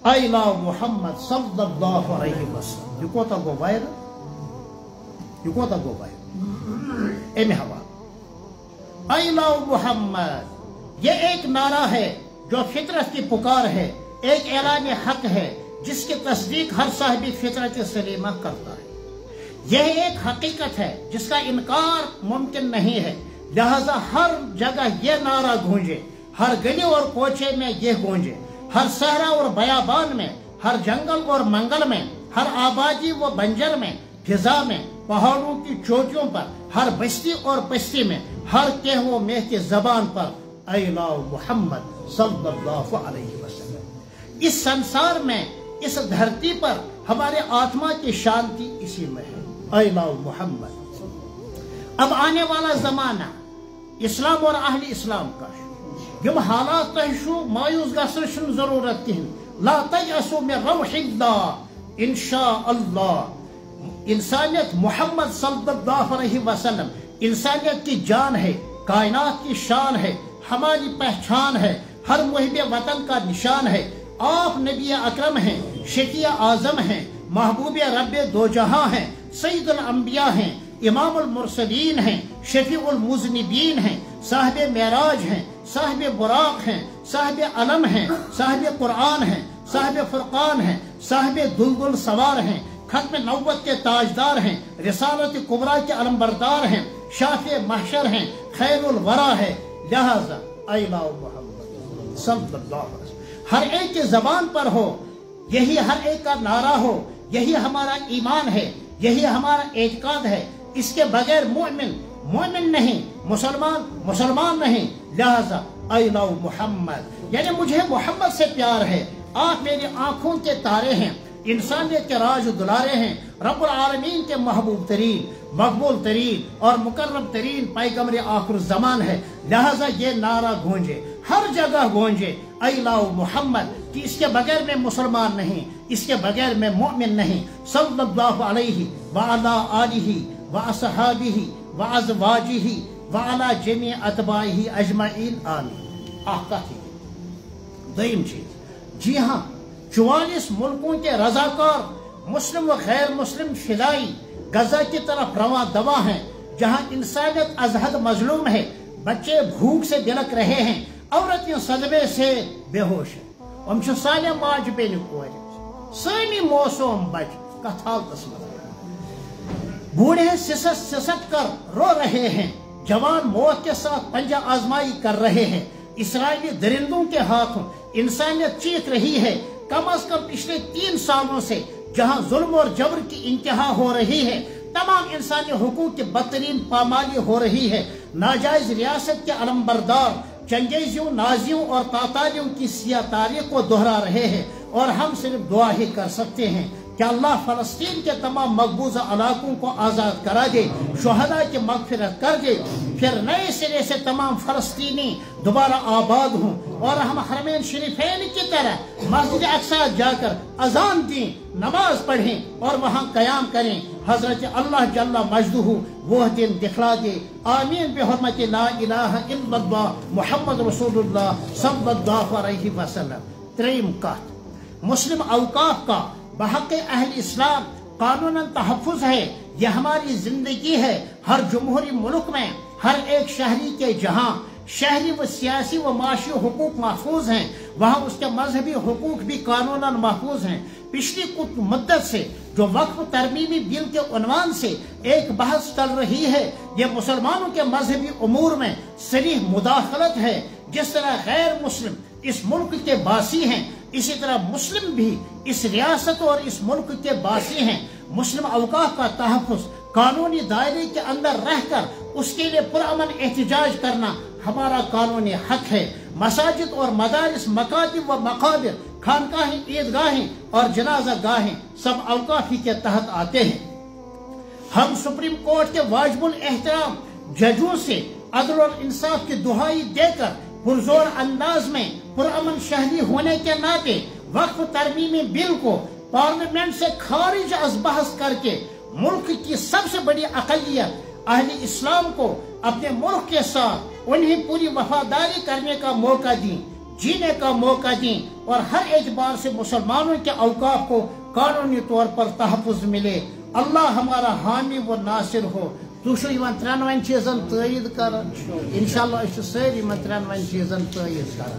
I love Muhammad sallallahu alaihi wasallam. You kota go viral? You kota go viral? Emi hawa. I love Muhammad. یہ ایک نعرہ ہے جو فطرت کی پکار ہے، ایک اعلان حق ہے جس کی تصدیق ہر صاحب فطرت سلیمہ کرتا ہے۔ یہ ایک حقیقت ہے جس کا انکار ممکن نہیں ہے، لہذا ہر جگہ یہ نعرہ گونجے، ہر گلی اور کوچے میں یہ گونجے، ہر صحرا اور بیابان میں، ہر جنگل اور منگل میں، ہر آبادی و بنجر میں، فضا میں، پہاڑوں کی چوٹیوں پر، ہر بستی اور بستی میں، ہر کہہ و مہ کی زبان پر I love محمد صلی اللہ علیہ وسلم۔ اس سنسار میں، اس دھرتی پر ہمارے آتما کی شانتی اسی میں ہے۔ I love محمد۔ اب آنے والا زمانہ اسلام اور اہل اسلام کا یم حالات تہشو مایوس گھن ضرورت کہن، لا تیأسوا من روح اللہ انشاء اللہ۔ انسانیت محمد صلی اللہ علیہ وسلم انسانیت کی جان ہے، کائنات کی شان ہے، ہماری پہچان ہے، ہر محب وطن کا نشان ہے۔ آپ نبی اکرم ہیں، شفیع اعظم ہیں، محبوب رب دو جہاں ہیں، سید الانبیاء ہیں، امام المرسلین ہیں، شفیع المذنبین ہیں، صاحب معراج ہیں، صاحب براق ہیں، صاحب علم ہیں، صاحب قرآن ہیں، صاحب فرقان ہیں، صاحب دلدل سوار ہیں، ختم نبوت کے تاجدار ہیں، رسالت کبریٰ کے علمبردار ہیں، شافع محشر ہیں، خیر الورا ہے۔ لہذا I love محمد صلی اللہ علیہ وسلم ہر ایک کی زبان پر ہو، یہی ہر ایک کا نعرہ ہو، یہی ہمارا ایمان ہے، یہی ہمارا اعتقاد ہے۔ اس کے بغیر مومن نہیں، مسلمان نہیں۔ لہذا I love محمد، یعنی مجھے محمد سے پیار ہے، آپ میری آنکھوں کے تارے ہیں، انسانیت کے راج دلارے ہیں، رب العالمین کے محبوب ترین، مقبول ترین اور مکرم ترین پیغمبر آخر الزمان ہے۔ لہذا یہ نعرہ گونجے، ہر جگہ گونجے I love محمد، کہ اس کے بغیر میں مسلمان نہیں، اس کے بغیر میں مومن نہیں۔ صلی اللہ علیہ وعلا آلہ واصحابہ وازواجہ وعلا جمیع اتباعہ اجمعین آمین۔ آقا تھی دویم چیز، جی ہاں 44 ملکوں کے رضاکار مسلم و غیر مسلم فدائی غزہ کی طرف رواں دواں ہیں، جہاں انسانیت از حد مظلوم ہے، بچے بھوک سے بلک رہے ہیں، عورتیں صدمے سے بے ہوش ہیں، ہم چھو سالے ماج بے نکور سانی موسم بچ کتھال قسمت، بوڑھے سسک کر رو رہے ہیں، جوان موت کے ساتھ پنجہ آزمائی کر رہے ہیں، اسرائیلی درندوں کے ہاتھوں انسانیت چیخ رہی ہے۔ کم از کم پچھلے 3 سالوں سے جہاں ظلم اور جبر کی انتہا ہو رہی ہے، تمام انسانی حقوق کی بدترین پامالی ہو رہی ہے، ناجائز ریاست کے علمبردار چنگیزیوں، نازیوں اور تاتاریوں کی سیاہ تاریخ کو دہرا رہے ہیں، اور ہم صرف دعا ہی کر سکتے ہیں کہ اللہ فلسطین کے تمام مقبوضہ علاقوں کو آزاد کرا دے، شہداء کی مغفرت کر دے، پھر نئے سرے سے تمام فلسطینی دوبارہ آباد ہوں، اور ہم حرمین شریفین کی طرح مسجد اقصیٰ جا کر اذان دیں، نماز پڑھیں اور وہاں قیام کریں۔ حضرت اللہ جل مجدہ وہ دن دکھلا دے، آمین بحرمت لا الہ الا اللہ محمد رسول اللہ صلی اللہ علیہ وسلم۔ تریم کہت، مسلم اوقاف کا بحق اہل اسلام قانوناً تحفظ ہے، یہ ہماری زندگی ہے۔ ہر جمہوری ملک میں ہر ایک شہری کے جہاں شہری و سیاسی و معاشی حقوق محفوظ ہیں، وہاں اس کے مذہبی حقوق بھی قانوناً محفوظ ہیں۔ پچھلی کچھ مدت سے جو وقف ترمیمی بل کے عنوان سے ایک بحث چل رہی ہے، یہ مسلمانوں کے مذہبی امور میں صریح مداخلت ہے۔ جس طرح غیر مسلم اس ملک کے باسی ہیں، اسی طرح مسلم بھی اس ریاست اور اس ملک کے باسی ہیں۔ مسلم اوقاف کا تحفظ قانونی دائرے کے اندر رہ کر اس کے لیے پرامن احتجاج کرنا ہمارا قانونی حق ہے۔ مساجد اور مدارس، مکاتب و مقابر، خانقاہیں، عیدگاہیں اور جنازہ گاہیں سب اوقافی کے تحت آتے ہیں۔ ہم سپریم کورٹ کے واجب الاحترام ججوں سے عدل اور انصاف کی دہائی دے کر پرزور انداز میں پرامن شہری ہونے کے ناطے وقف ترمیمی بل کو پارلیمنٹ سے خارج از بحث کر کے ملک کی سب سے بڑی اقلیت اہل اسلام کو اپنے ملک کے ساتھ انہیں پوری وفاداری کرنے کا موقع دیں۔ جینے کا موقع دیں اور ہر اعتبار سے مسلمانوں کے اوقاف کو قانونی طور پر تحفظ ملے. اللہ ہمارا حامی و ناصر ہو. تُہۍ چھِو یِمن 3 چیزن تٲیید کران؟ انشاءاللہ أسۍ چھِ سٲری یِمن 3 چیزن تٲیید کران.